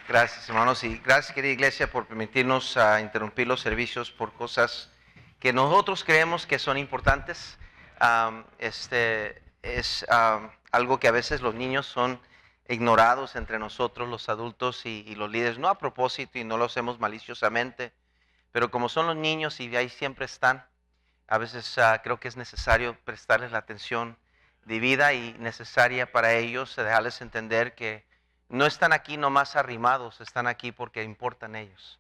Gracias, hermanos, y gracias, querida iglesia, por permitirnos interrumpir los servicios por cosas que nosotros creemos que son importantes. Es algo que a veces los niños son ignorados entre nosotros, los adultos y los líderes, no a propósito y no lo hacemos maliciosamente, pero como son los niños y ahí siempre están, a veces creo que es necesario prestarles la atención debida y necesaria para ellos, dejarles entender que no están aquí nomás arrimados, están aquí porque importan ellos.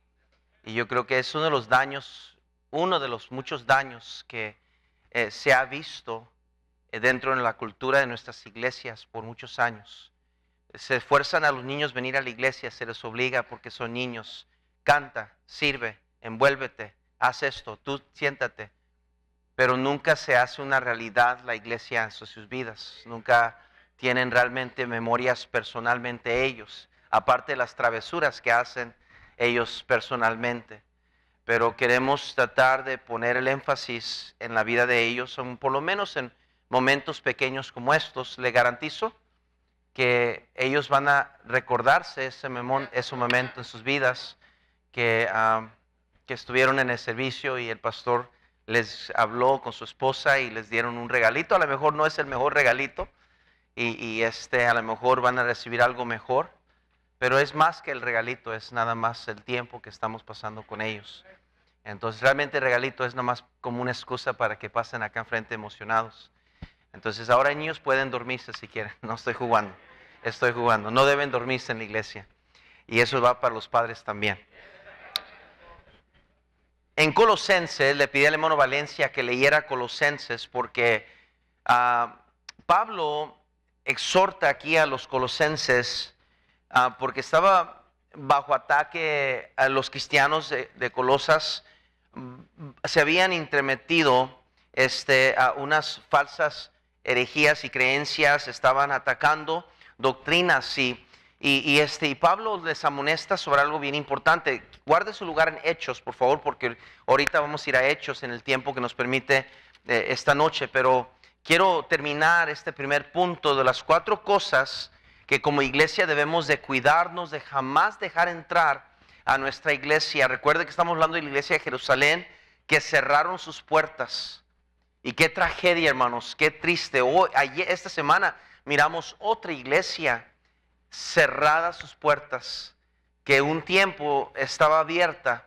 Y yo creo que es uno de los daños, uno de los muchos daños que se ha visto dentro de la cultura de nuestras iglesias por muchos años. Se fuerzan a los niños a venir a la iglesia, se les obliga porque son niños. Canta, sirve, envuélvete, haz esto, tú siéntate. Pero nunca se hace una realidad la iglesia en sus vidas, nunca tienen realmente memorias personalmente ellos, aparte de las travesuras que hacen ellos personalmente. Pero queremos tratar de poner el énfasis en la vida de ellos, por lo menos en momentos pequeños como estos. Le garantizo que ellos van a recordarse ese momento en sus vidas que estuvieron en el servicio y el pastor les habló con su esposa y les dieron un regalito. A lo mejor no es el mejor regalito, y a lo mejor van a recibir algo mejor, pero es más que el regalito, es nada más el tiempo que estamos pasando con ellos. Entonces realmente el regalito es nada más como una excusa para que pasen acá enfrente emocionados. Entonces ahora niños pueden dormirse si quieren, no estoy jugando, no deben dormirse en la iglesia, y eso va para los padres también. En Colosenses, le pedí al hermano Valencia que leyera Colosenses porque Pablo exhorta aquí a los colosenses porque estaba bajo ataque a los cristianos de Colosas. Se habían intrometido a unas falsas herejías y creencias, estaban atacando doctrinas y Pablo les amonesta sobre algo bien importante. Guarde su lugar en Hechos, por favor, porque ahorita vamos a ir a Hechos en el tiempo que nos permite esta noche, pero quiero terminar este primer punto de las 4 cosas que como iglesia debemos de cuidarnos de jamás dejar entrar a nuestra iglesia. Recuerde que estamos hablando de la iglesia de Jerusalén, que cerraron sus puertas. Y qué tragedia, hermanos, qué triste. Esta semana miramos otra iglesia cerrada sus puertas, que un tiempo estaba abierta,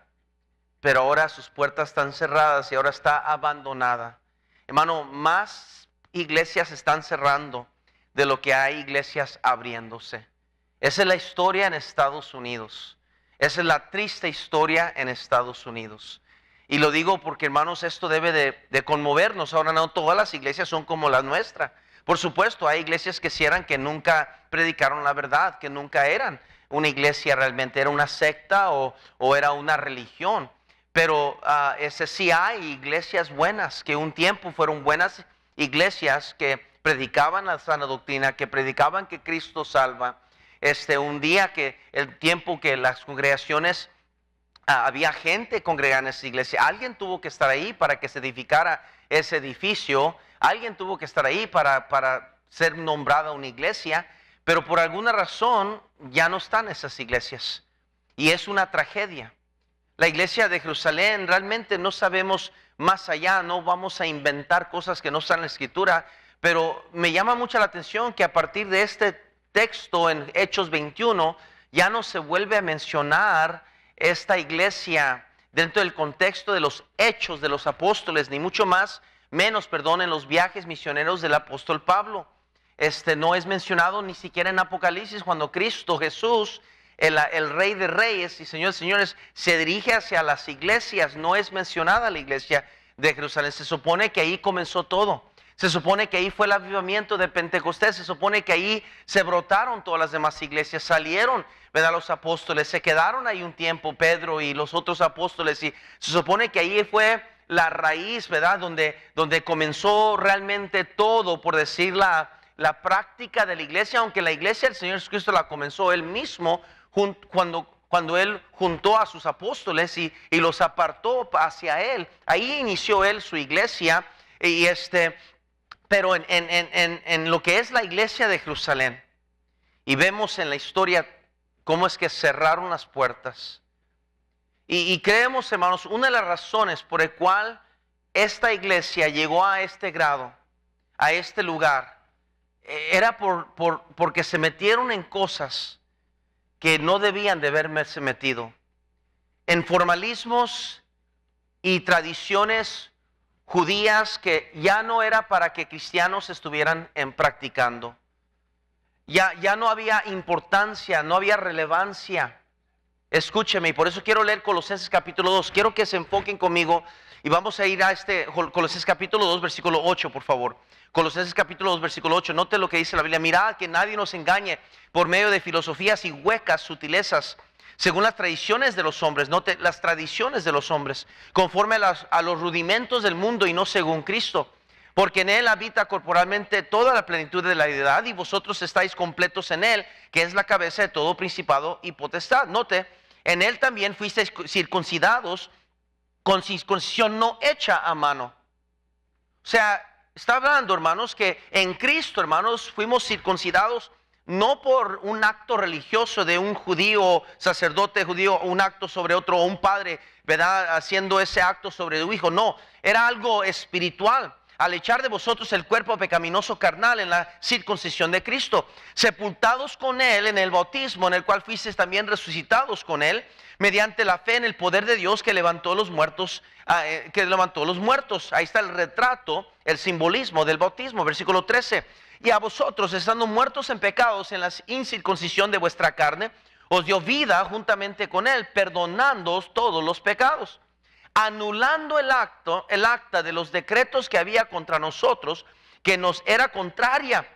pero ahora sus puertas están cerradas y ahora está abandonada. Hermano, más iglesias están cerrando de lo que hay iglesias abriéndose. Esa es la historia en Estados Unidos. Esa es la triste historia en Estados Unidos. Y lo digo porque, hermanos, esto debe de conmovernos. Ahora no todas las iglesias son como la nuestra. Por supuesto, hay iglesias que cierran, que nunca predicaron la verdad, que nunca eran una iglesia realmente, era una secta o era una religión. Pero sí hay iglesias buenas, que un tiempo fueron buenas iglesias que predicaban la sana doctrina, que predicaban que Cristo salva. Un día que el tiempo que las congregaciones había gente congregada en esa iglesia, alguien tuvo que estar ahí para que se edificara ese edificio, alguien tuvo que estar ahí para ser nombrada una iglesia, pero por alguna razón ya no están esas iglesias y es una tragedia. La iglesia de Jerusalén realmente no sabemos más allá, no vamos a inventar cosas que no están en la escritura, pero me llama mucho la atención que a partir de este texto en Hechos 21 ya no se vuelve a mencionar esta iglesia dentro del contexto de los hechos de los apóstoles, ni mucho menos en los viajes misioneros del apóstol Pablo. No es mencionado ni siquiera en Apocalipsis, cuando Cristo Jesús, el Rey de Reyes y Señor de Señores, se dirige hacia las iglesias. No es mencionada la iglesia de Jerusalén. Se supone que ahí comenzó todo. Se supone que ahí fue el avivamiento de Pentecostés. Se supone que ahí se brotaron todas las demás iglesias. Salieron, ¿verdad?, los apóstoles. Se quedaron ahí un tiempo, Pedro y los otros apóstoles. Y se supone que ahí fue la raíz, ¿verdad?, donde comenzó realmente todo, por decir la práctica de la iglesia. Aunque la iglesia del Señor Jesucristo la comenzó Él mismo cuando Él juntó a sus apóstoles y los apartó hacia Él. Ahí inició Él su iglesia. Pero en lo que es la iglesia de Jerusalén, y vemos en la historia cómo es que cerraron las puertas. Y creemos, hermanos, una de las razones por el cual esta iglesia llegó a este grado, a este lugar, era porque se metieron en cosas que no debían de haberse metido, en formalismos y tradiciones judías que ya no era para que cristianos estuvieran practicando. Ya no había importancia, no había relevancia. Escúcheme, y por eso quiero leer Colosenses capítulo 2. Quiero que se enfoquen conmigo y vamos a ir a Colosenses capítulo 2, versículo 8, por favor. Colosenses capítulo 2, versículo 8. Note lo que dice la Biblia. Mirad que nadie nos engañe por medio de filosofías y huecas sutilezas, según las tradiciones de los hombres. Note las tradiciones de los hombres, conforme a los rudimentos del mundo y no según Cristo. Porque en Él habita corporalmente toda la plenitud de la deidad y vosotros estáis completos en Él, que es la cabeza de todo principado y potestad. Note, en Él también fuisteis circuncidados con circuncisión no hecha a mano. O sea, está hablando, hermanos, que en Cristo, hermanos, fuimos circuncidados no por un acto religioso de un judío, sacerdote judío, un acto sobre otro, o un padre, ¿verdad?, haciendo ese acto sobre su hijo. No, era algo espiritual. Al echar de vosotros el cuerpo pecaminoso carnal en la circuncisión de Cristo, sepultados con Él en el bautismo, en el cual fuisteis también resucitados con Él, mediante la fe en el poder de Dios que levantó los muertos, Ahí está el retrato, el simbolismo del bautismo, versículo 13. Y a vosotros, estando muertos en pecados en la incircuncisión de vuestra carne, os dio vida juntamente con Él, perdonándoos todos los pecados, anulando el acta de los decretos que había contra nosotros, que nos era contraria,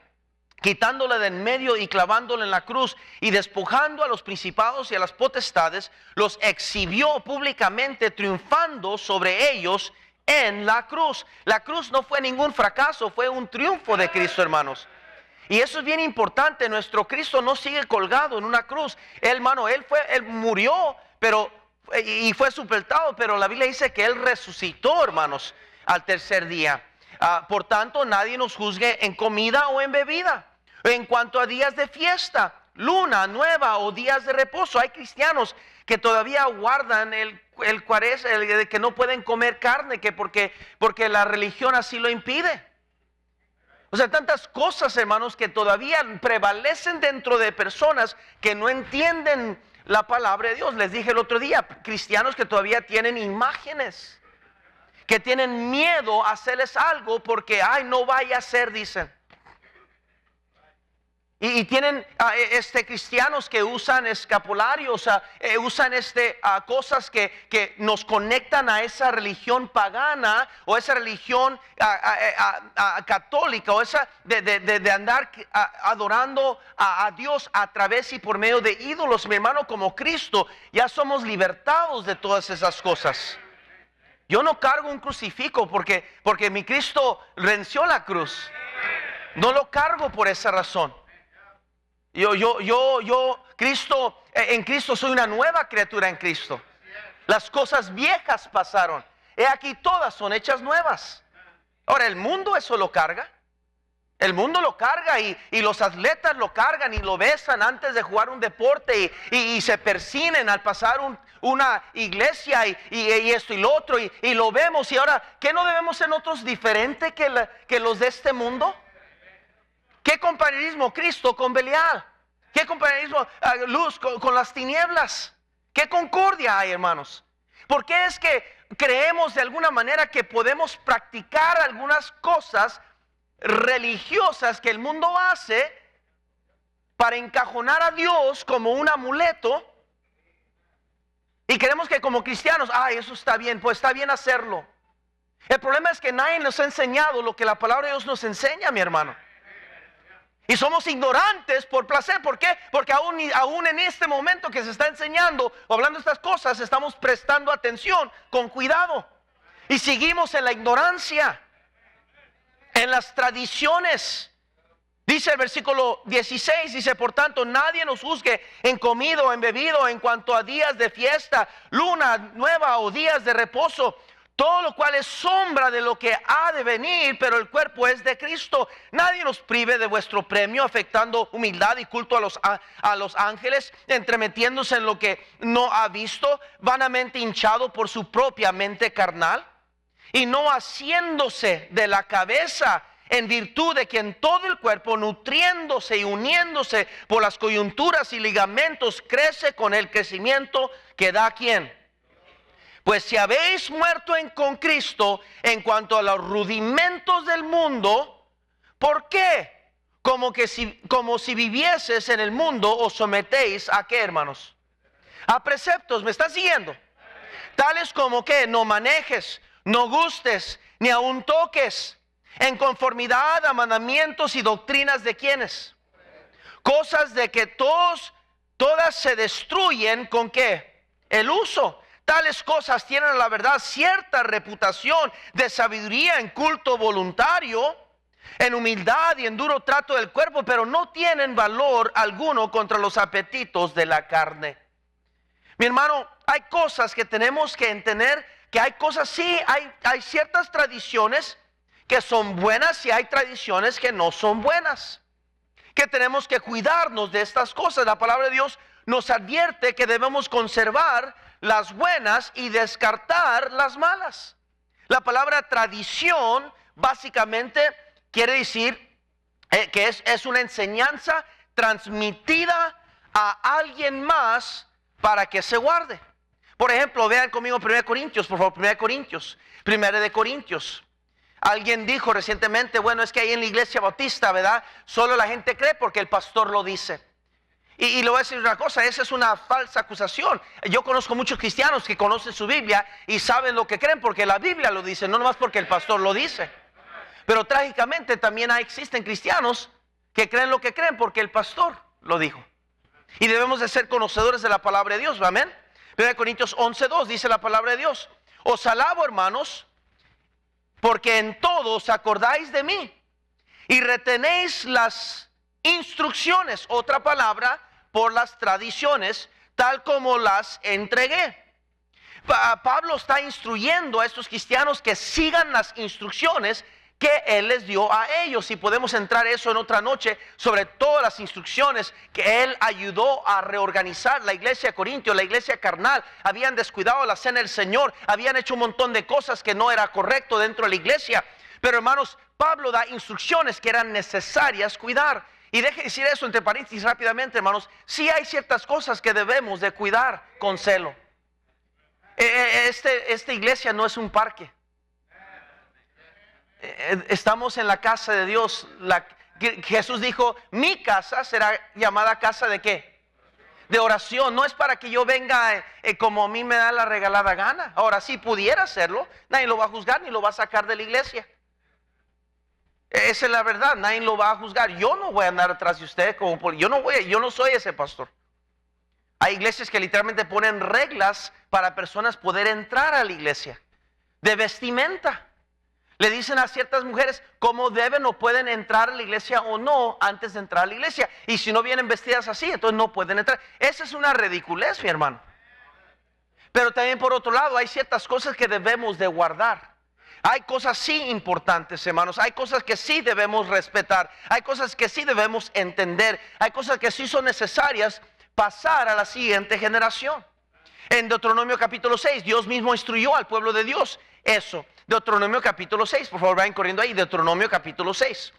quitándola de en medio y clavándola en la cruz, y despojando a los principados y a las potestades, los exhibió públicamente, triunfando sobre ellos en la cruz. La cruz no fue ningún fracaso, fue un triunfo de Cristo, hermanos. Y eso es bien importante. Nuestro Cristo no sigue colgado en una cruz. Hermano, Él murió, y fue sepultado, pero la Biblia dice que Él resucitó, hermanos, al tercer día. Por tanto, nadie nos juzgue en comida o en bebida, en cuanto a días de fiesta, luna nueva o días de reposo. Hay cristianos que todavía guardan el cuaresma, de que no pueden comer carne, que porque la religión así lo impide. O sea, tantas cosas, hermanos, que todavía prevalecen dentro de personas que no entienden la palabra de Dios. Les dije el otro día, cristianos que todavía tienen imágenes, que tienen miedo a hacerles algo porque, no vaya a ser, dicen. Y tienen cristianos que usan escapularios, usan cosas que nos conectan a esa religión pagana o esa religión católica, o esa de andar adorando a Dios a través y por medio de ídolos. Mi hermano, como Cristo ya somos libertados de todas esas cosas. Yo no cargo un crucifijo porque mi Cristo venció la cruz. No lo cargo por esa razón. En Cristo soy una nueva criatura en Cristo. Las cosas viejas pasaron. He aquí todas son hechas nuevas. Ahora, el mundo eso lo carga. El mundo lo carga y los atletas lo cargan y lo besan antes de jugar un deporte y se persinen al pasar una iglesia y esto y lo otro y lo vemos. Y ahora, ¿qué no debemos ser nosotros diferente que los de este mundo? ¿Qué compañerismo Cristo con Belial? ¿Qué compañerismo luz con las tinieblas? ¿Qué concordia hay, hermanos? ¿Por qué es que creemos de alguna manera que podemos practicar algunas cosas religiosas que el mundo hace para encajonar a Dios como un amuleto? Y creemos que como cristianos, eso está bien, pues está bien hacerlo. El problema es que nadie nos ha enseñado lo que la palabra de Dios nos enseña, mi hermano. Y somos ignorantes por placer. ¿Por qué? Porque aún en este momento que se está enseñando o hablando de estas cosas, estamos prestando atención con cuidado. Y seguimos en la ignorancia, en las tradiciones. Dice el versículo 16, dice, por tanto, nadie nos juzgue en comido o en bebido, en cuanto a días de fiesta, luna nueva o días de reposo. todo lo cual es sombra de lo que ha de venir, pero el cuerpo es de Cristo. Nadie nos prive de vuestro premio, afectando humildad y culto a los ángeles, entremetiéndose en lo que no ha visto, vanamente hinchado por su propia mente carnal, y no haciéndose de la cabeza, en virtud de que en todo el cuerpo, nutriéndose y uniéndose por las coyunturas y ligamentos, crece con el crecimiento que da a ¿quién? Pues si habéis muerto con Cristo en cuanto a los rudimentos del mundo, ¿por qué? Como si vivieses en el mundo, os sometéis a ¿qué, hermanos? A preceptos. ¿Me están siguiendo? Tales como que no manejes, no gustes, ni aun toques, en conformidad a mandamientos y doctrinas de ¿quiénes? Cosas de que todas se destruyen ¿con qué? El uso. Tales cosas tienen a la verdad cierta reputación de sabiduría en culto voluntario, en humildad y en duro trato del cuerpo, pero no tienen valor alguno contra los apetitos de la carne. Mi hermano, hay cosas que tenemos que entender, que hay cosas, sí, hay ciertas tradiciones que son buenas y hay tradiciones que no son buenas, que tenemos que cuidarnos de estas cosas. La palabra de Dios nos advierte que debemos conservar las buenas y descartar las malas. La palabra tradición básicamente quiere decir que es una enseñanza transmitida a alguien más para que se guarde. Por ejemplo, vean conmigo 1 Corintios, por favor, 1 Corintios. Alguien dijo recientemente, bueno, es que ahí en la iglesia bautista, ¿verdad? Solo la gente cree porque el pastor lo dice. Y le voy a decir una cosa, esa es una falsa acusación. Yo conozco muchos cristianos que conocen su Biblia y saben lo que creen porque la Biblia lo dice, no nomás porque el pastor lo dice. Pero trágicamente también existen cristianos que creen lo que creen porque el pastor lo dijo. Y debemos de ser conocedores de la palabra de Dios, amén. 1 Corintios 11:2 dice la palabra de Dios: os alabo, hermanos, porque en todo os acordáis de mí y retenéis las instrucciones, otra palabra, por las tradiciones, tal como las entregué. Pablo está instruyendo a estos cristianos que sigan las instrucciones que él les dio a ellos, y podemos entrar eso en otra noche, sobre todas las instrucciones que él ayudó a reorganizar la iglesia de Corintio, la iglesia carnal. Habían descuidado la cena del Señor, habían hecho un montón de cosas que no era correcto dentro de la iglesia, pero hermanos, Pablo da instrucciones que eran necesarias cuidar. Y deje decir eso entre paréntesis rápidamente, hermanos, sí hay ciertas cosas que debemos de cuidar con celo. Esta iglesia no es un parque. Estamos en la casa de Dios. Jesús dijo, mi casa será llamada casa de ¿qué? De oración. No es para que yo venga como a mí me da la regalada gana. Ahora, si pudiera hacerlo, nadie lo va a juzgar ni lo va a sacar de la iglesia. Esa es la verdad, nadie lo va a juzgar. Yo no voy a andar atrás de usted yo no soy ese pastor. Hay iglesias que literalmente ponen reglas para personas poder entrar a la iglesia, de vestimenta. Le dicen a ciertas mujeres cómo deben o pueden entrar a la iglesia o no antes de entrar a la iglesia. Y si no vienen vestidas así, entonces no pueden entrar. Esa es una ridiculez, mi hermano. Pero también por otro lado hay ciertas cosas que debemos de guardar. Hay cosas sí importantes, hermanos. Hay cosas que sí debemos respetar. Hay cosas que sí debemos entender. Hay cosas que sí son necesarias pasar a la siguiente generación. En Deuteronomio capítulo 6, Dios mismo instruyó al pueblo de Dios eso. Deuteronomio capítulo 6, por favor, vayan corriendo ahí. Deuteronomio capítulo 6.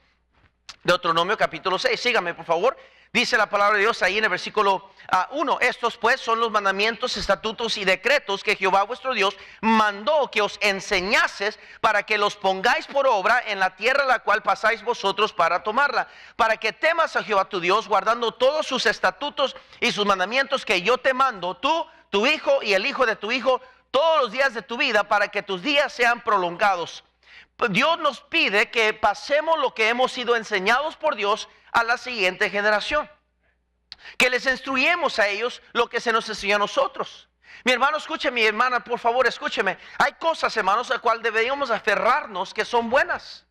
Deuteronomio capítulo 6, síganme por favor. Dice la palabra de Dios ahí en el versículo 1. Estos pues son los mandamientos, estatutos y decretos que Jehová vuestro Dios mandó que os enseñases, para que los pongáis por obra en la tierra a la cual pasáis vosotros para tomarla, para que temas a Jehová tu Dios, guardando todos sus estatutos y sus mandamientos que yo te mando, tú, tu hijo y el hijo de tu hijo, todos los días de tu vida, para que tus días sean prolongados. Dios nos pide que pasemos lo que hemos sido enseñados por Dios a la siguiente generación, que les instruyemos a ellos lo que se nos enseñó a nosotros. Mi hermano, escúcheme, mi hermana, por favor, escúcheme. Hay cosas, hermanos, a las cuales deberíamos aferrarnos que son buenas.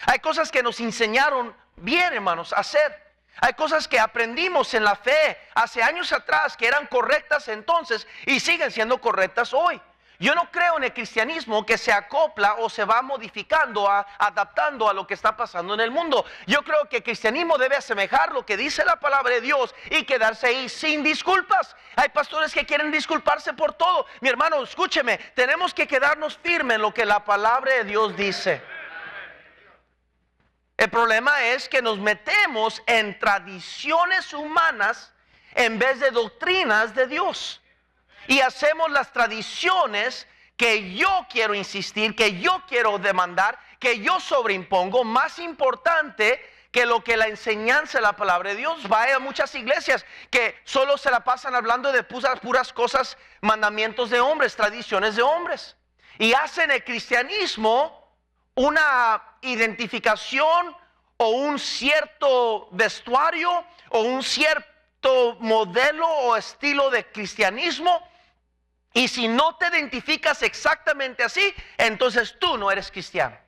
Hay cosas que nos enseñaron bien, hermanos, a hacer. Hay cosas que aprendimos en la fe hace años atrás que eran correctas entonces y siguen siendo correctas hoy. Yo no creo en el cristianismo que se acopla o se va modificando, adaptando a lo que está pasando en el mundo. Yo creo que el cristianismo debe asemejar lo que dice la palabra de Dios y quedarse ahí sin disculpas. Hay pastores que quieren disculparse por todo. Mi hermano, escúcheme, tenemos que quedarnos firmes en lo que la palabra de Dios dice. El problema es que nos metemos en tradiciones humanas en vez de doctrinas de Dios. Y hacemos las tradiciones que yo quiero insistir, que yo quiero demandar, que yo sobreimpongo, más importante que lo que la enseñanza de la palabra de Dios. Vaya a muchas iglesias que solo se la pasan hablando de puras cosas, mandamientos de hombres, tradiciones de hombres. Y hacen el cristianismo una identificación o un cierto vestuario o un cierto modelo o estilo de cristianismo. Y si no te identificas exactamente así, entonces tú no eres cristiano.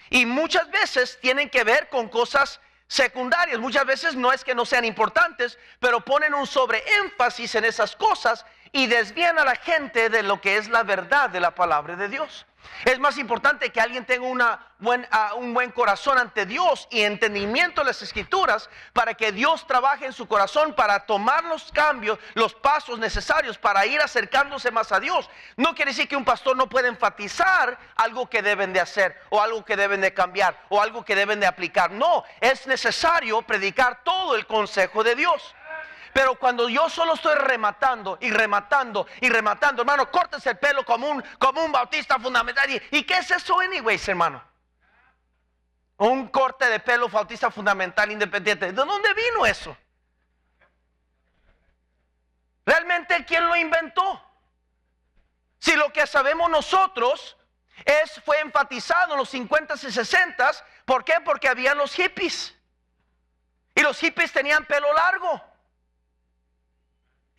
Y muchas veces tienen que ver con cosas secundarias. Muchas veces no es que no sean importantes, pero ponen un sobreénfasis en esas cosas y desvían a la gente de lo que es la verdad de la palabra de Dios. Es más importante que alguien tenga un buen corazón ante Dios y entendimiento de las Escrituras para que Dios trabaje en su corazón para tomar los cambios, los pasos necesarios para ir acercándose más a Dios. No quiere decir que un pastor no pueda enfatizar algo que deben de hacer o algo que deben de cambiar o algo que deben de aplicar. No, es necesario predicar todo el consejo de Dios. Pero cuando yo solo estoy rematando, hermano, córtese el pelo como un bautista fundamental. ¿Y qué es eso, anyways, hermano? Un corte de pelo bautista fundamental independiente. ¿De dónde vino eso? ¿Realmente quién lo inventó? Si lo que sabemos nosotros fue enfatizado en los 50s y 60s, ¿por qué? Porque habían los hippies. Y los hippies tenían pelo largo.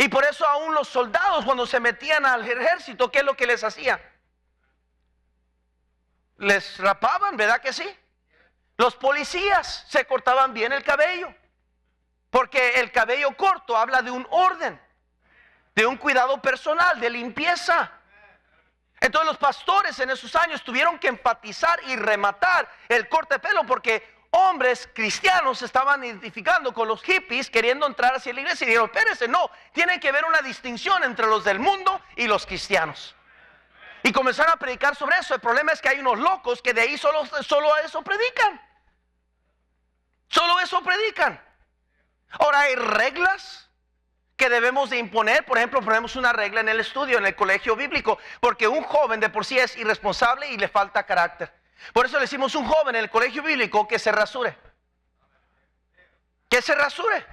Y por eso aún los soldados cuando se metían al ejército, ¿qué es lo que les hacían? Les rapaban, ¿verdad que sí? Los policías se cortaban bien el cabello, porque el cabello corto habla de un orden, de un cuidado personal, de limpieza. Entonces los pastores en esos años tuvieron que enfatizar y rematar el corte de pelo porque hombres cristianos se estaban identificando con los hippies queriendo entrar hacia la iglesia y dijeron, espérense, no, tiene que haber una distinción entre los del mundo y los cristianos. Y comenzaron a predicar sobre eso. El problema es que hay unos locos que de ahí solo eso predican. Solo eso predican. Ahora hay reglas que debemos de imponer. Por ejemplo, ponemos una regla en el estudio, en el colegio bíblico, porque un joven de por sí es irresponsable y le falta carácter. Por eso le decimos a un joven en el colegio bíblico que se rasure. Que se rasure.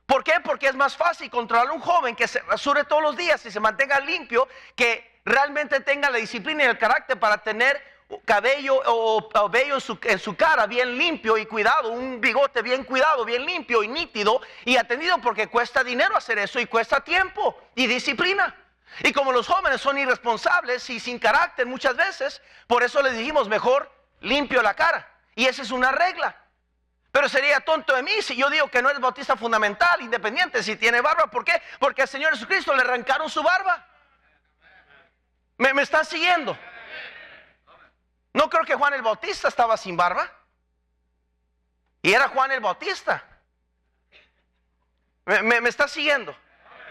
¿Por qué? Porque es más fácil controlar a un joven que se rasure todos los días y se mantenga limpio, que realmente tenga la disciplina y el carácter para tener cabello o vello en su cara bien limpio y cuidado, un bigote bien cuidado, bien limpio y nítido y atendido, porque cuesta dinero hacer eso y cuesta tiempo y disciplina. Y como los jóvenes son irresponsables y sin carácter muchas veces, por eso les dijimos mejor limpio la cara. Y esa es una regla. Pero sería tonto de mí si yo digo que no es bautista fundamental, independiente, si tiene barba. ¿Por qué? Porque al Señor Jesucristo le arrancaron su barba. ¿Me están siguiendo? No creo que Juan el Bautista estaba sin barba. Y era Juan el Bautista. ¿Me está siguiendo?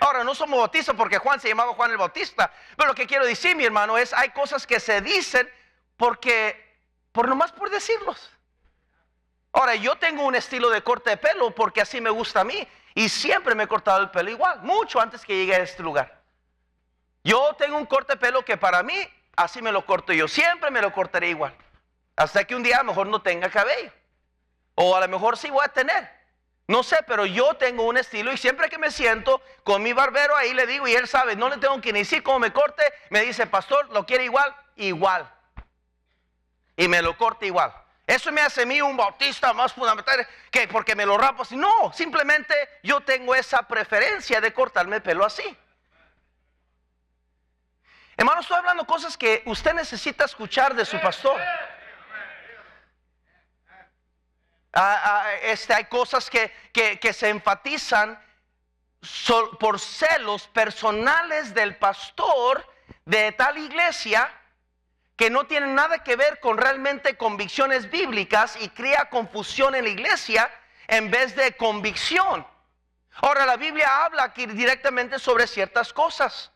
Ahora, no somos bautistas porque Juan se llamaba Juan el Bautista. Pero lo que quiero decir, mi hermano, es hay cosas que se dicen nomás por decirlos. Ahora, yo tengo un estilo de corte de pelo porque así me gusta a mí. Y siempre me he cortado el pelo igual, mucho antes que llegue a este lugar. Yo tengo un corte de pelo que para mí, así me lo corto yo. Siempre me lo cortaré igual. Hasta que un día a lo mejor no tenga cabello. O a lo mejor sí voy a tener. No sé, pero yo tengo un estilo y siempre que me siento con mi barbero ahí le digo y él sabe, no le tengo que ni decir cómo me corte, me dice, pastor, ¿lo quiere igual? Igual. Y me lo corta igual. Eso me hace a mí un bautista más fundamental que porque me lo rapo así. No, simplemente yo tengo esa preferencia de cortarme el pelo así. Hermano, estoy hablando cosas que usted necesita escuchar de su pastor. Hay cosas que se enfatizan por celos personales del pastor de tal iglesia que no tiene nada que ver con realmente convicciones bíblicas y crea confusión en la iglesia en vez de convicción. Ahora, la Biblia habla aquí directamente sobre ciertas cosas.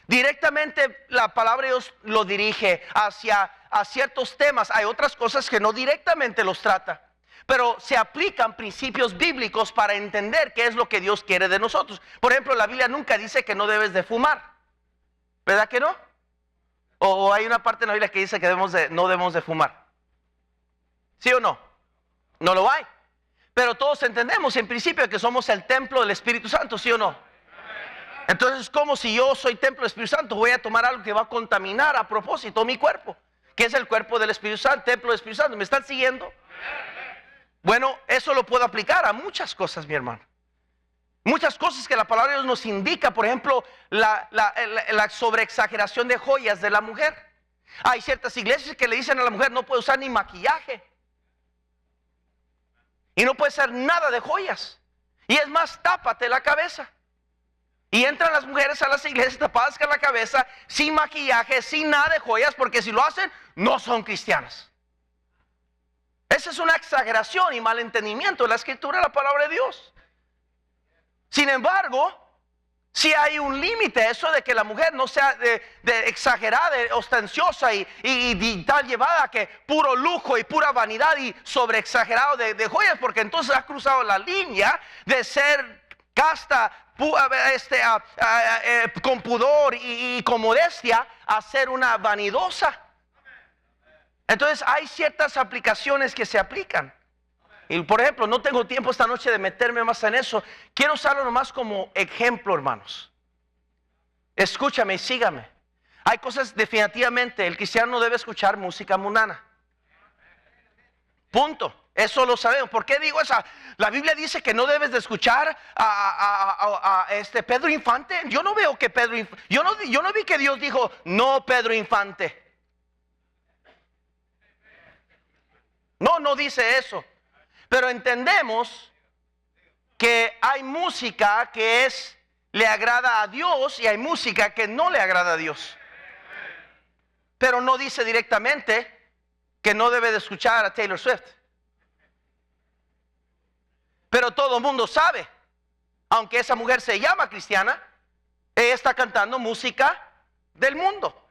Directamente la palabra de Dios lo dirige a ciertos temas. Hay otras cosas que no directamente los trata, pero se aplican principios bíblicos para entender qué es lo que Dios quiere de nosotros. Por ejemplo, la Biblia nunca dice que no debes de fumar, ¿verdad que no? O hay una parte en la Biblia que dice que no debemos de fumar. ¿Sí o no? No lo hay. Pero todos entendemos en principio que somos el templo del Espíritu Santo, ¿sí o no? Entonces, como si yo soy templo del Espíritu Santo, voy a tomar algo que va a contaminar a propósito mi cuerpo, que es el cuerpo del Espíritu Santo, templo del Espíritu Santo. ¿Me están siguiendo? Bueno, eso lo puedo aplicar a muchas cosas, mi hermano. Muchas cosas que la palabra de Dios nos indica. Por ejemplo, la sobreexageración de joyas de la mujer. Hay ciertas iglesias que le dicen a la mujer: no puede usar ni maquillaje y no puede usar nada de joyas, y es más, tápate la cabeza. Y entran las mujeres a las iglesias tapadas con la cabeza, sin maquillaje, sin nada de joyas, porque si lo hacen, no son cristianas. Esa es una exageración y malentendimiento de la escritura de la palabra de Dios. Sin embargo, si hay un límite a eso de que la mujer no sea de exagerada, ostenciosa y tal llevada a que puro lujo y pura vanidad y sobreexagerado de joyas, porque entonces ha cruzado la línea de ser casta, con pudor y con modestia, a ser una vanidosa. Entonces hay ciertas aplicaciones que se aplican. Y por ejemplo, no tengo tiempo esta noche de meterme más en eso. Quiero usarlo nomás como ejemplo, hermanos. Escúchame y sígame. Hay cosas definitivamente, el cristiano no debe escuchar música mundana. Punto. Eso lo sabemos. ¿Por qué digo eso? La Biblia dice que no debes de escuchar a Pedro Infante. Yo no veo que Pedro Infante, yo no vi que Dios dijo: no, Pedro Infante. No dice eso. Pero entendemos que hay música que le agrada a Dios y hay música que no le agrada a Dios. Pero no dice directamente que no debe de escuchar a Taylor Swift. Pero todo el mundo sabe, aunque esa mujer se llama cristiana, ella está cantando música del mundo,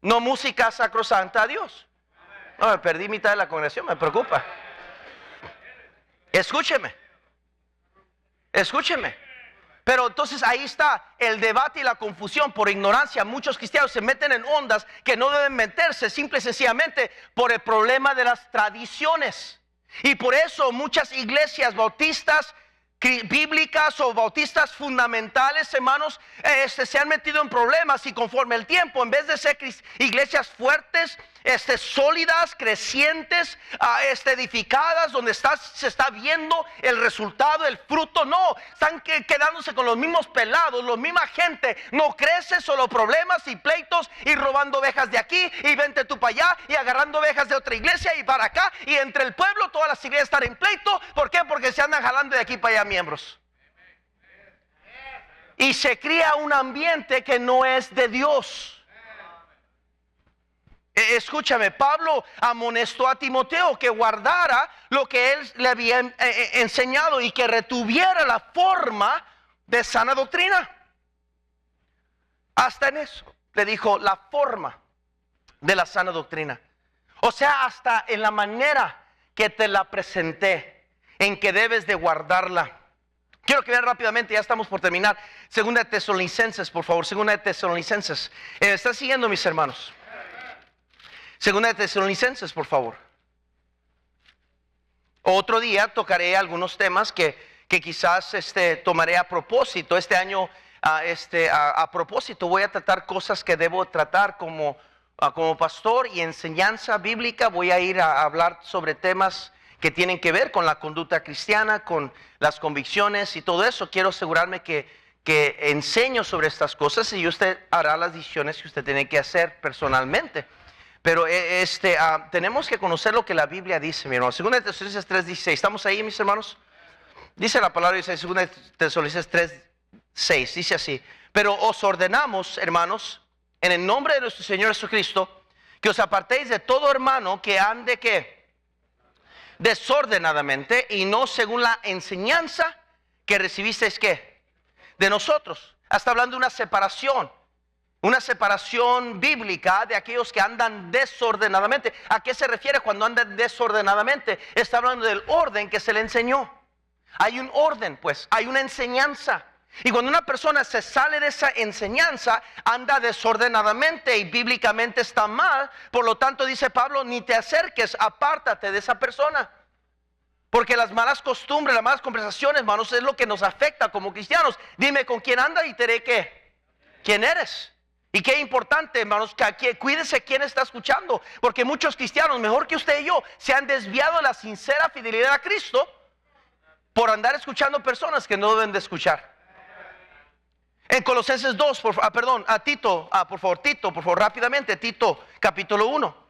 no música sacrosanta a Dios. No, me perdí mitad de la congregación, me preocupa. Escúcheme. Pero entonces ahí está el debate y la confusión por ignorancia. Muchos cristianos se meten en ondas que no deben meterse, simple y sencillamente por el problema de las tradiciones. Y por eso muchas iglesias bautistas bíblicas o bautistas fundamentales, hermanos, se han metido en problemas, y conforme el tiempo, en vez de ser iglesias fuertes, sólidas, crecientes, edificadas, donde se está viendo el resultado, el fruto, no, están quedándose con los mismos pelados, la misma gente, no crece, solo problemas y pleitos, y robando ovejas de aquí, y vente tú para allá, y agarrando ovejas de otra iglesia, y para acá, y entre el pueblo todas las iglesias están en pleito. ¿Por qué? Porque se andan jalando de aquí para allá miembros. Y se crea un ambiente que no es de Dios. Escúchame, Pablo amonestó a Timoteo que guardara lo que él le había enseñado y que retuviera la forma de sana doctrina. Hasta en eso le dijo, la forma de la sana doctrina. O sea, hasta en la manera que te la presenté, en que debes de guardarla. Quiero que vean rápidamente, ya estamos por terminar. Segunda de Tesalonicenses, por favor, segunda de Tesalonicenses. ¿Están siguiendo, mis hermanos? Segunda de Tesalonicenses, por favor. Otro día tocaré algunos temas que quizás tomaré a propósito. Este año a propósito voy a tratar cosas que debo tratar como pastor y enseñanza bíblica. Voy a ir a hablar sobre temas que tienen que ver con la conducta cristiana, con las convicciones y todo eso. Quiero asegurarme que enseño sobre estas cosas, y usted hará las decisiones que usted tiene que hacer personalmente. Pero tenemos que conocer lo que la Biblia dice, mi hermano. Segunda de Tesalonicenses 3:16. ¿Estamos ahí, mis hermanos? Dice la palabra, dice Segunda de Tesalonicenses 3:6. Dice así: pero os ordenamos, hermanos, en el nombre de nuestro Señor Jesucristo, que os apartéis de todo hermano que ande ¿qué? Desordenadamente y no según la enseñanza que recibisteis ¿qué? De nosotros. Está hablando de una separación bíblica de aquellos que andan desordenadamente. ¿A qué se refiere cuando andan desordenadamente? Está hablando del orden que se le enseñó. Hay un orden, pues, hay una enseñanza. Y cuando una persona se sale de esa enseñanza, anda desordenadamente y bíblicamente está mal. Por lo tanto, dice Pablo, ni te acerques, apártate de esa persona. Porque las malas costumbres, las malas conversaciones, hermanos, es lo que nos afecta como cristianos. Dime con quién anda y te diré qué, quién eres. Y qué importante, hermanos, que cuídese quién está escuchando. Porque muchos cristianos, mejor que usted y yo, se han desviado de la sincera fidelidad a Cristo por andar escuchando personas que no deben de escuchar. En Colosenses 2, a Tito, por favor, rápidamente, Tito capítulo 1.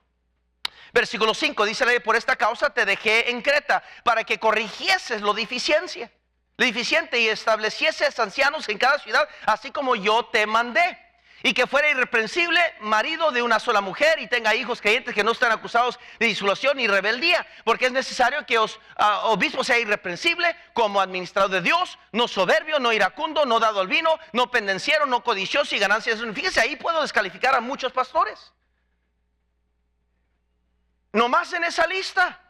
Versículo 5, dice: por esta causa te dejé en Creta, para que corrigieses lo deficiente y establecieses ancianos en cada ciudad, así como yo te mandé. Y que fuera irreprensible, marido de una sola mujer, y tenga hijos creyentes que no estén acusados de disolución y rebeldía, porque es necesario que obispo sea irreprensible, como administrador de Dios, no soberbio, no iracundo, no dado al vino, no pendenciero, no codicioso y ganancias. Fíjese, ahí puedo descalificar a muchos pastores. Nomás en esa lista.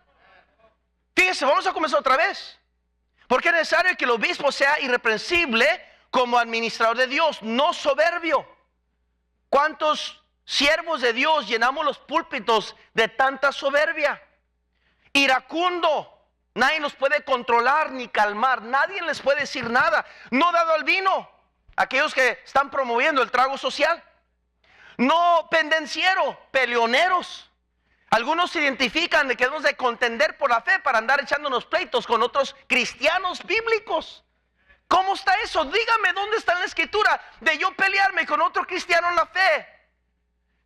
Fíjese, vamos a comenzar otra vez. Porque es necesario que el obispo sea irreprensible como administrador de Dios, no soberbio. ¿Cuántos siervos de Dios llenamos los púlpitos de tanta soberbia? Iracundo, nadie los puede controlar ni calmar, nadie les puede decir nada. No dado al vino, aquellos que están promoviendo el trago social. No pendenciero, peleoneros. Algunos se identifican de que debemos de contender por la fe para andar echándonos pleitos con otros cristianos bíblicos. ¿Cómo está eso? Dígame dónde está en la escritura de yo pelearme con otro cristiano en la fe.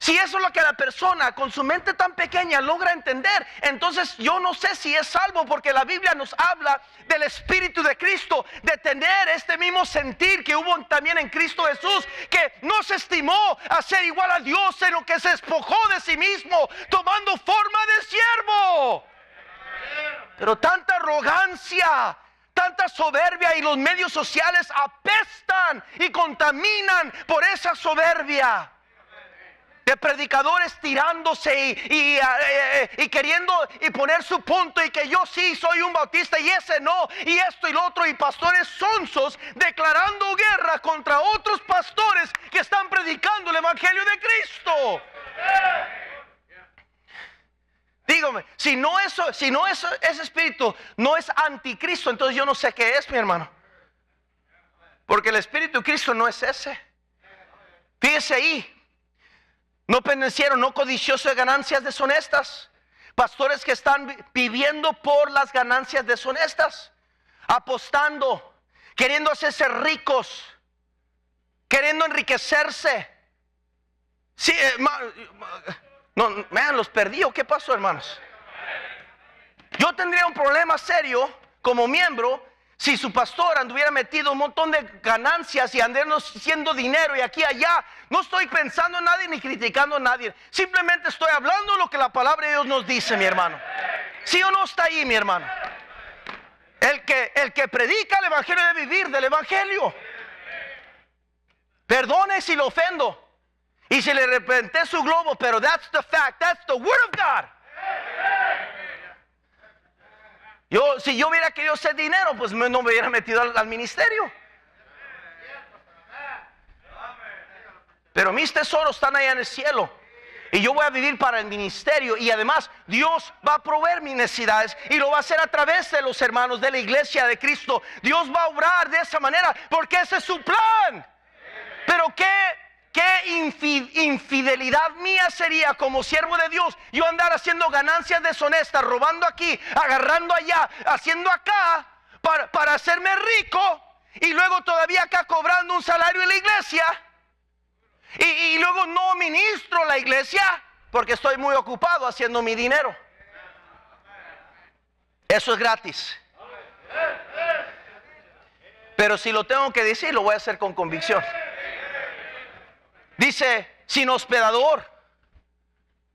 Si eso es lo que la persona con su mente tan pequeña logra entender, entonces yo no sé si es salvo, porque la Biblia nos habla del Espíritu de Cristo, de tener este mismo sentir que hubo también en Cristo Jesús, que no se estimó a ser igual a Dios, sino que se despojó de sí mismo, tomando forma de siervo. Pero tanta arrogancia, tanta soberbia, y los medios sociales apestan y contaminan por esa soberbia. De predicadores tirándose y queriendo y poner su punto, y que yo sí soy un bautista y ese no, y esto y lo otro, y pastores sonsos declarando guerra contra otros pastores que están predicando el evangelio de Cristo. Dígame, si no ese espíritu no es anticristo, entonces yo no sé qué es, mi hermano. Porque el espíritu de Cristo no es ese. Fíjese ahí. No pendenciero, no codicioso de ganancias deshonestas. Pastores que están viviendo por las ganancias deshonestas, apostando, queriendo hacerse ricos, queriendo enriquecerse. Sí, los perdí, ¿o qué pasó, hermanos? Yo tendría un problema serio como miembro si su pastor anduviera metido un montón de ganancias y andarnos haciendo dinero y aquí y allá. No estoy pensando en nadie ni criticando a nadie. Simplemente estoy hablando lo que la palabra de Dios nos dice, mi hermano. ¿Sí o no está ahí, mi hermano? El que predica el evangelio debe vivir del evangelio. Perdone si lo ofendo y si le repenté su globo, pero that's the fact, that's the word of God. Si yo hubiera querido hacer dinero, pues no me hubiera metido al ministerio. Pero mis tesoros están allá en el cielo, y yo voy a vivir para el ministerio. Y además Dios va a proveer mis necesidades, y lo va a hacer a través de los hermanos de la iglesia de Cristo. Dios va a obrar de esa manera, porque ese es su plan. Pero qué infidelidad mía sería como siervo de Dios yo andar haciendo ganancias deshonestas, robando aquí, agarrando allá, haciendo acá para hacerme rico, y luego todavía acá cobrando un salario en la iglesia, y luego no ministro la iglesia porque estoy muy ocupado haciendo mi dinero. Eso es gratis. Pero si lo tengo que decir, lo voy a hacer con convicción. Dice Sin hospedador.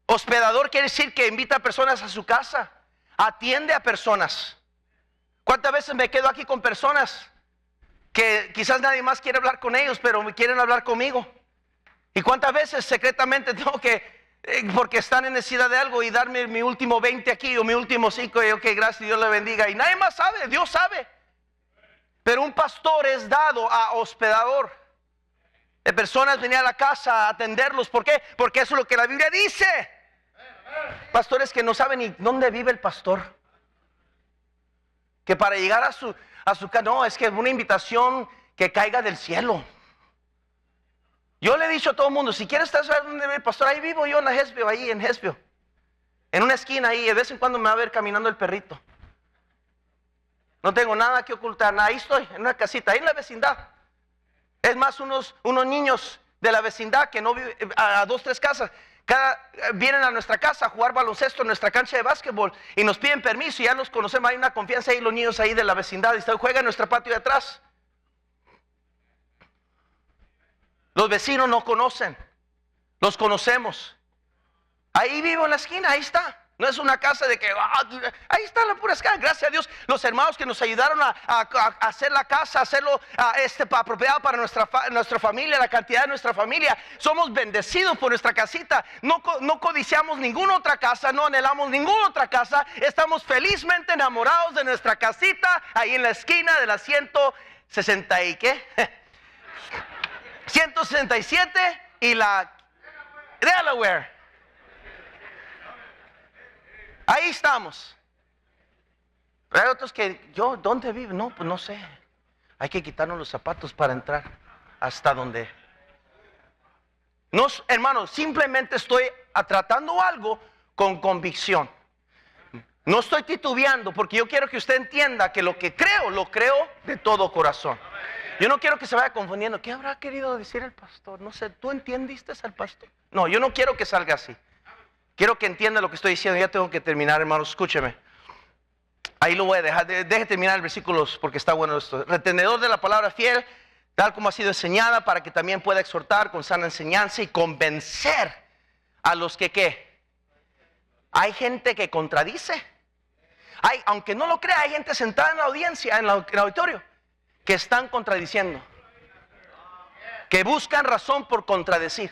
Hospedador quiere decir que invita a personas a su casa, atiende a personas. ¿Cuántas veces me quedo aquí con personas que quizás nadie más quiere hablar con ellos, pero me quieren hablar conmigo? ¿Y cuántas veces secretamente tengo que, porque están en necesidad de algo, y darme mi último 20 aquí o mi último 5, y ok, gracias, Dios le bendiga, y nadie más sabe, Dios sabe? Pero un pastor es dado a hospedador. De personas venir a la casa a atenderlos. ¿Por qué? Porque eso es lo que la Biblia dice. Pastores que no saben ni dónde vive el pastor, que para llegar a su casa, no, es que es una invitación que caiga del cielo. Yo le he dicho a todo el mundo, si quieres saber dónde vive el pastor, ahí vivo yo en la Hesbio, ahí en Hesbio, en una esquina ahí, de vez en cuando me va a ver caminando el perrito. No tengo nada que ocultar, ahí estoy, en una casita, ahí en la vecindad. Es más, unos niños de la vecindad que no viven a 2, 3 casas, vienen a nuestra casa a jugar baloncesto en nuestra cancha de básquetbol y nos piden permiso y ya los conocemos, hay una confianza ahí, los niños ahí de la vecindad, y juegan en nuestro patio de atrás. Los vecinos no conocen, los conocemos. Ahí vivo en la esquina, ahí está. No es una casa de que, ahí está la pura esquina. Gracias a Dios, los hermanos que nos ayudaron a hacer la casa, a hacerlo apropiado para nuestra familia, la cantidad de nuestra familia. Somos bendecidos por nuestra casita. No codiciamos ninguna otra casa, no anhelamos ninguna otra casa. Estamos felizmente enamorados de nuestra casita, ahí en la esquina de la 160 y ¿qué? 167 y la Delaware. Ahí estamos. Pero hay otros que, ¿dónde vive? No, pues no sé. Hay que quitarnos los zapatos para entrar hasta donde. No, hermanos, simplemente estoy tratando algo con convicción. No estoy titubeando, porque yo quiero que usted entienda que lo creo de todo corazón. Yo no quiero que se vaya confundiendo. ¿Qué habrá querido decir el pastor? No sé, ¿tú entendiste al pastor? No, yo no quiero que salga así. Quiero que entienda lo que estoy diciendo. Ya tengo que terminar, hermanos, escúcheme. Ahí lo voy a dejar. Deje terminar el versículo porque está bueno esto. Retenedor de la palabra fiel, tal como ha sido enseñada, para que también pueda exhortar con sana enseñanza y convencer a los que ¿qué? Hay gente que contradice. Aunque no lo crea, hay gente sentada en la audiencia, en el auditorio, que están contradiciendo, que buscan razón por contradecir.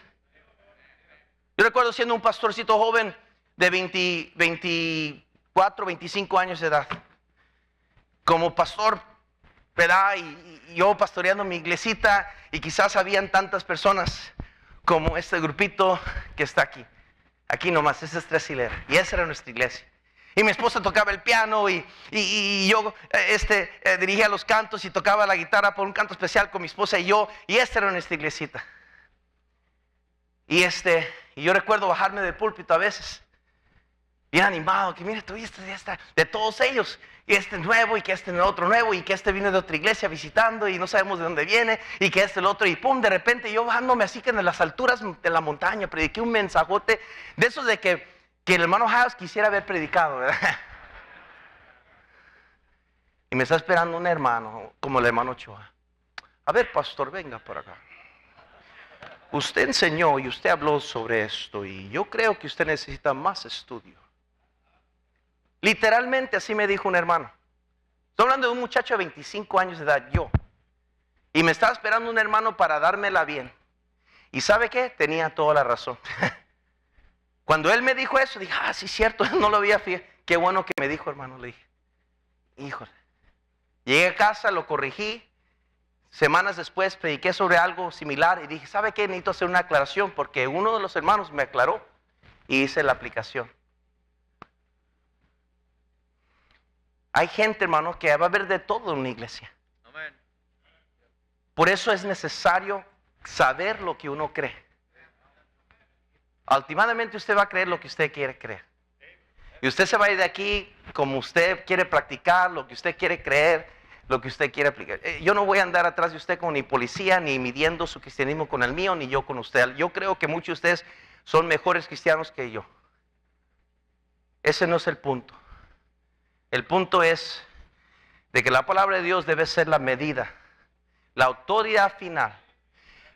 Yo recuerdo siendo un pastorcito joven de 24, 25 años de edad, como pastor, ¿verdad? Y yo pastoreando mi iglesita, y quizás habían tantas personas como este grupito que está aquí nomás, ese es Tres Hileras, y esa era nuestra iglesia. Y mi esposa tocaba el piano y yo dirigía los cantos y tocaba la guitarra por un canto especial con mi esposa y yo, y esta era nuestra iglesita. Y yo recuerdo bajarme del púlpito a veces, bien animado, que mire, tú ya está, de todos ellos, y nuevo, y que otro nuevo, y que viene de otra iglesia visitando, y no sabemos de dónde viene, y que el otro, y pum, de repente yo bajándome así que en las alturas de la montaña, prediqué un mensajote, de esos de que el hermano House quisiera haber predicado, ¿verdad? Y me está esperando un hermano, como el hermano Ochoa. A ver, pastor, venga por acá. Usted enseñó y usted habló sobre esto y yo creo que usted necesita más estudio. Literalmente así me dijo un hermano. Estoy hablando de un muchacho de 25 años de edad, yo. Y me estaba esperando un hermano para dármela bien. ¿Y sabe qué? Tenía toda la razón. Cuando él me dijo eso, dije, sí, cierto, no lo había fijado. Qué bueno que me dijo, hermano, le dije. Híjole. Llegué a casa, lo corregí. Semanas después prediqué sobre algo similar y dije, ¿sabe qué? Necesito hacer una aclaración porque uno de los hermanos me aclaró y hice la aplicación. Hay gente, hermano, que va a haber de todo en una iglesia. Amén. Por eso es necesario saber lo que uno cree. Últimamente usted va a creer lo que usted quiere creer. Y usted se va a ir de aquí como usted quiere practicar, lo que usted quiere creer, lo que usted quiere aplicar. Yo no voy a andar atrás de usted como ni policía, ni midiendo su cristianismo con el mío, ni yo con usted. Yo creo que muchos de ustedes son mejores cristianos que yo. Ese no es el punto. El punto es de que la palabra de Dios debe ser la medida, la autoridad final.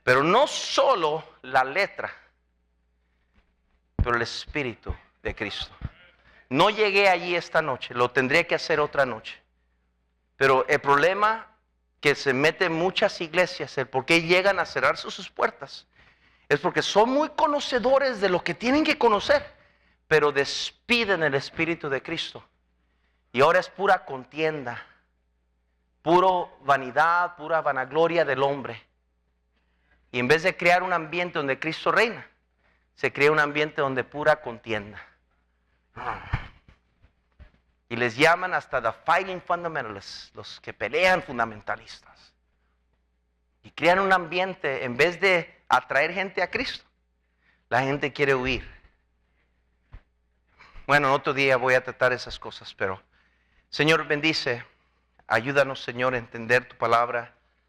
Pero no solo la letra, pero el Espíritu de Cristo. No llegué allí esta noche, lo tendré que hacer otra noche. Pero el problema que se mete en muchas iglesias, el por qué llegan a cerrar sus puertas, es porque son muy conocedores de lo que tienen que conocer, pero despiden el Espíritu de Cristo. Y ahora es pura contienda, puro vanidad, pura vanagloria del hombre. Y en vez de crear un ambiente donde Cristo reina, se crea un ambiente donde pura contienda. Y les llaman hasta the fighting fundamentalists, los que pelean fundamentalistas. Y crean un ambiente, en vez de atraer gente a Cristo, la gente quiere huir. Bueno, otro día voy a tratar esas cosas, pero Señor, bendice, ayúdanos, Señor, a entender tu palabra.